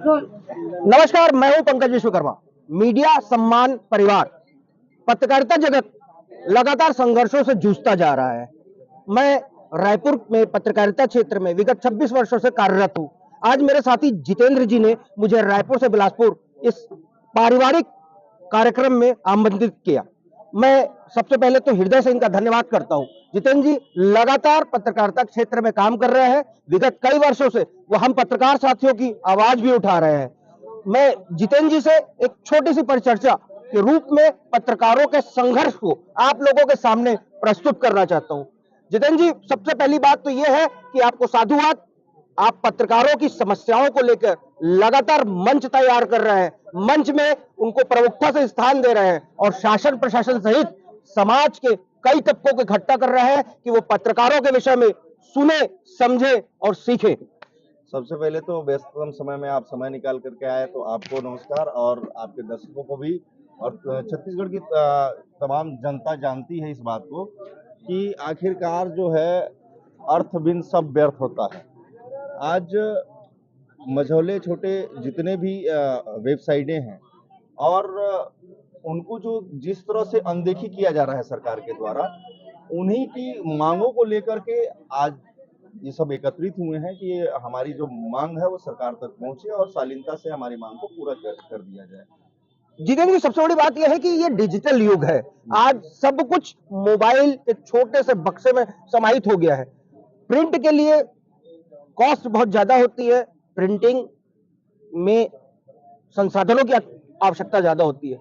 नमस्कार, मैं हूं पंकज विश्वकर्मा। मीडिया सम्मान परिवार पत्रकारिता जगत लगातार संघर्षों से जूझता जा रहा है। मैं रायपुर में पत्रकारिता क्षेत्र में विगत 26 वर्षों से कार्यरत हूं। आज मेरे साथी जितेंद्र जी ने मुझे रायपुर से बिलासपुर इस पारिवारिक कार्यक्रम में आमंत्रित किया। मैं सबसे पहले तो हृदय से इनका धन्यवाद करता हूं। जितेंद्र जी लगातार पत्रकारिता क्षेत्र में काम कर रहे हैं। विगत कई वर्षों से वो हम पत्रकार साथियों की आवाज भी उठा रहे हैं। मैं जितेंद्र जी से एक छोटी सी परिचर्चा के रूप में पत्रकारों के संघर्ष को आप लोगों के सामने प्रस्तुत करना चाहता हूं। जितेंद्र जी, सबसे पहली बात तो यह है कि आपको साधुवाद। आप पत्रकारों की समस्याओं को लेकर लगातार मंच तैयार कर रहे हैं, मंच में उनको प्रमुखता से स्थान दे रहे हैं और शासन प्रशासन सहित समाज के कई तबकों को इकट्ठा कर रहे हैं कि वो पत्रकारों के विषय में सुने, समझे और सीखें। सबसे पहले तो व्यस्ततम समय में आप समय निकाल करके आए तो आपको नमस्कार, और आपके दर्शकों को भी। और छत्तीसगढ़ की तमाम जनता जानती है इस बात को कि आखिरकार जो है अर्थ बिन सब व्यर्थ होता है। आज मझौले छोटे जितने भी वेबसाइटें हैं, और उनको जो जिस तरह से अनदेखी किया जा रहा है सरकार के द्वारा, उन्हीं की मांगों को लेकर के आज ये सब एकत्रित हुए हैं कि हमारी जो मांग है वो सरकार तक पहुंचे और शालीनता से हमारी मांग को पूरा कर दिया जाए। जितेंद्र जी, सबसे बड़ी बात यह है कि ये डिजिटल युग है। आज सब कुछ मोबाइल के छोटे से बक्से में समाहित हो गया है। प्रिंट के लिए कॉस्ट बहुत ज्यादा होती है, प्रिंटिंग में संसाधनों की आवश्यकता ज्यादा होती है।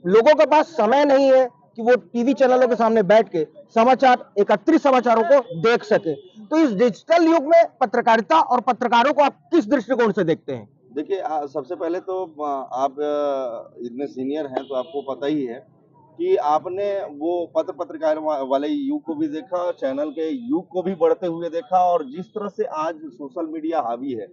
लोगों के पास समय नहीं है कि वो टीवी चैनलों के सामने बैठ के समाचार, एकत्रित समाचारों को देख सके। तो इस डिजिटल युग में पत्रकारिता और पत्रकारों को आप किस दृष्टिकोण से देखते हैं? देखिए, सबसे पहले तो आप इतने सीनियर हैं तो आपको पता ही है कि आपने वो पत्रकार वाले युग को भी देखा, चैनल के युग को भी बढ़ते हुए देखा, और जिस तरह से आज सोशल मीडिया हावी है,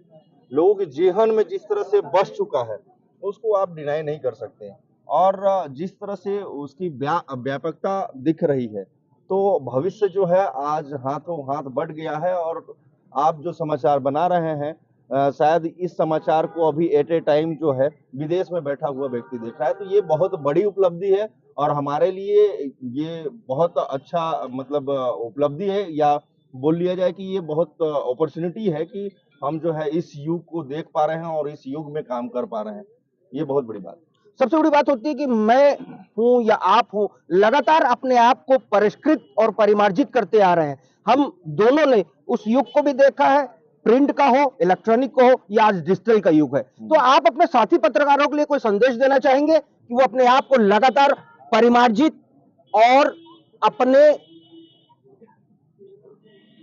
लोगों के जेहन में जिस तरह से बस चुका है, उसको आप डिनाई नहीं कर सकते। और जिस तरह से उसकी व्यापकता दिख रही है, तो भविष्य जो है आज हाथों हाथ बढ़ गया है। और आप जो समाचार बना रहे हैं, शायद इस समाचार को अभी एट ए टाइम जो है विदेश में बैठा हुआ व्यक्ति देख रहा है, तो ये बहुत बड़ी उपलब्धि है। और हमारे लिए ये बहुत अच्छा मतलब उपलब्धि है, या बोल लिया जाए कि ये बहुत अपॉर्चुनिटी है कि हम जो है इस युग को देख पा रहे हैं और इस युग में काम कर पा रहे हैं। ये बहुत बड़ी बात है। सबसे बड़ी बात होती है कि मैं हूं या आप हो, लगातार अपने आप को परिष्कृत और परिमार्जित करते आ रहे हैं। हम दोनों ने उस युग को भी देखा है, प्रिंट का हो, इलेक्ट्रॉनिक का हो, या आज डिजिटल का युग है। तो आप अपने साथी पत्रकारों के लिए कोई संदेश देना चाहेंगे कि वो अपने आप को लगातार परिमार्जित और अपने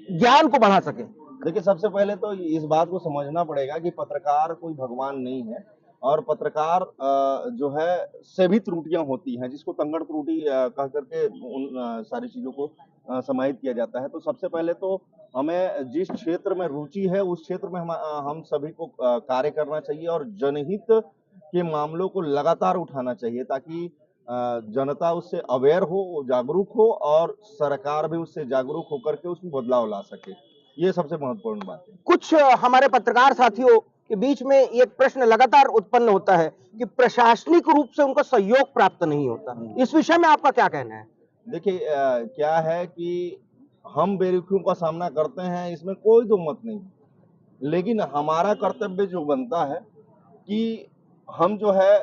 ज्ञान को बढ़ा सके? देखिए, सबसे पहले तो इस बात को समझना पड़ेगा कि पत्रकार कोई भगवान नहीं है, और पत्रकार जो है से भी त्रुटियां होती हैं, जिसको तंगड़ त्रुटि कह करके उन सारी चीजों को समाहित किया जाता है। तो सबसे पहले तो हमें जिस क्षेत्र में रुचि है उस क्षेत्र में हम सभी को कार्य करना चाहिए, और जनहित के मामलों को लगातार उठाना चाहिए, ताकि जनता उससे अवेयर हो, जागरूक हो, और सरकार भी उससे जागरूक होकर के उसमें बदलाव ला सके। ये सबसे महत्वपूर्ण बात है। कुछ हमारे पत्रकार साथियों के बीच में एक प्रश्न लगातार उत्पन्न होता है कि प्रशासनिक रूप से उनको सहयोग प्राप्त नहीं होता। इस विषय में आपका क्या कहना है? देखिए, क्या है कि हम बेरुखियों का सामना करते हैं, इसमें कोई दो मत नहीं, लेकिन हमारा कर्तव्य जो बनता है कि हम जो है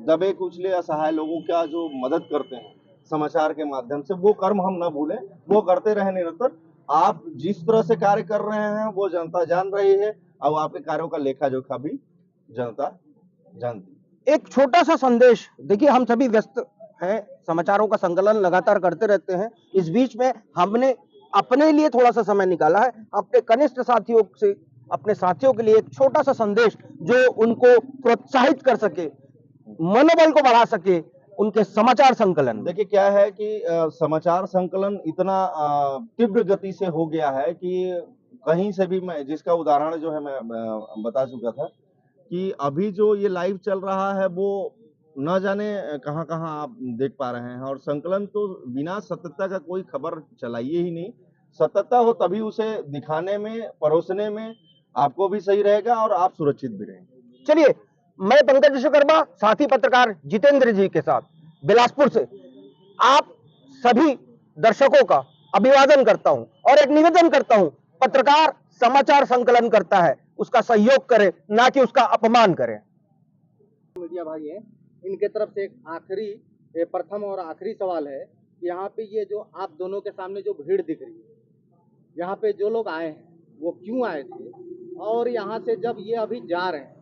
दबे कुचले असहाय लोगों का जो मदद करते हैं समाचार के माध्यम से, वो कर्म हम ना भूलें, वो करते रहे निरंतर। आप जिस तरह से कार्य कर रहे हैं वो जनता जान रही है, और आपके कार्यों का लेखा जोखा भी जनता जानती है। एक छोटा सा संदेश, देखिए हम सभी व्यस्त हैं, समाचारों का संकलन लगातार करते रहते हैं। इस बीच में हमने अपने लिए थोड़ा सा समय निकाला है, अपने कनिष्ठ साथियों से, अपने साथियों के लिए एक छोटा सा संदेश जो उनको प्रोत्साहित कर सके, मनोबल को बढ़ा सके उनके समाचार संकलन में। देखिए, क्या है कि समाचार संकलन इतना तीव्र गति से हो गया है कि कहीं से भी, मैं जिसका उदाहरण जो है मैं बता चुका था कि अभी जो ये लाइव चल रहा है वो न जाने कहाँ कहाँ आप देख पा रहे हैं। और संकलन तो बिना सत्यता का कोई खबर चलाइए ही नहीं। सत्यता हो तभी उसे दिखाने में, परोसने में आपको भी सही रहेगा और आप सुरक्षित भी रहेंगे। चलिए, मैं पंकज विश्वकर्मा साथी पत्रकार जितेंद्र जी के साथ बिलासपुर से आप सभी दर्शकों का अभिवादन करता हूं और एक निवेदन करता हूं, पत्रकार समाचार संकलन करता है, उसका सहयोग करे, ना कि उसका अपमान करे। मीडिया भाई हैं, इनके तरफ से एक आखिरी प्रथम और आखिरी सवाल है कि यहाँ पे ये जो आप दोनों के सामने जो भीड़ दिख रही है, यहाँ पे जो लोग आए हैं वो क्यों आए थे, और यहाँ से जब ये अभी जा रहे हैं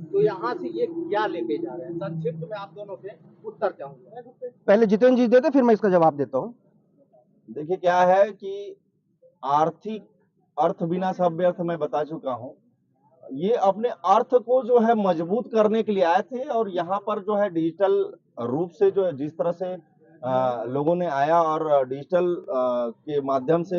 तो यहाँ से ये क्या लेके जा रहे हैं? संक्षिप्त में आप दोनों से उत्तर चाहूंगा। पहले जितेंद्र जी देते, फिर मैं इसका जवाब देता हूं। देखिए क्या है कि आर्थिक अर्थ बिना सब व्यर्थ मैं बता चुका हूं। ये अपने अर्थ को जो है मजबूत करने के लिए आए थे, और यहाँ पर जो है डिजिटल रूप से जो है जिस तरह से लोगों ने आया और डिजिटल के माध्यम से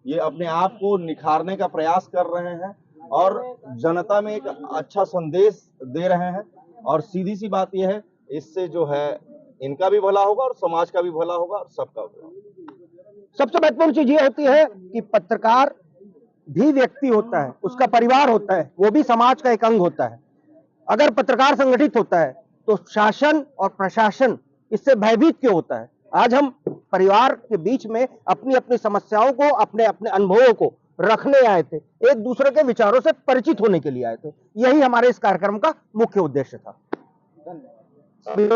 ये अपने आप को निखारने का प्रयास कर रहे हैं और जनता में एक अच्छा संदेश दे रहे हैं। और सीधी सी बात यह है, इससे जो है इनका भी भला होगा और समाज का भी भला होगा और सबका भला होगा। सबसे महत्वपूर्ण चीज ये होती है कि पत्रकार भी व्यक्ति होता है, उसका परिवार होता है, वो भी समाज का एक अंग होता है। अगर पत्रकार संगठित होता है तो शासन और प्रशासन इससे भयभीत क्यों होता है? आज हम परिवार के बीच में अपनी अपनी समस्याओं को, अपने अपने अनुभवों को रखने आए थे, एक दूसरे के विचारों से परिचित होने के लिए आए थे। यही हमारे इस कार्यक्रम का मुख्य उद्देश्य था। धन्यवाद।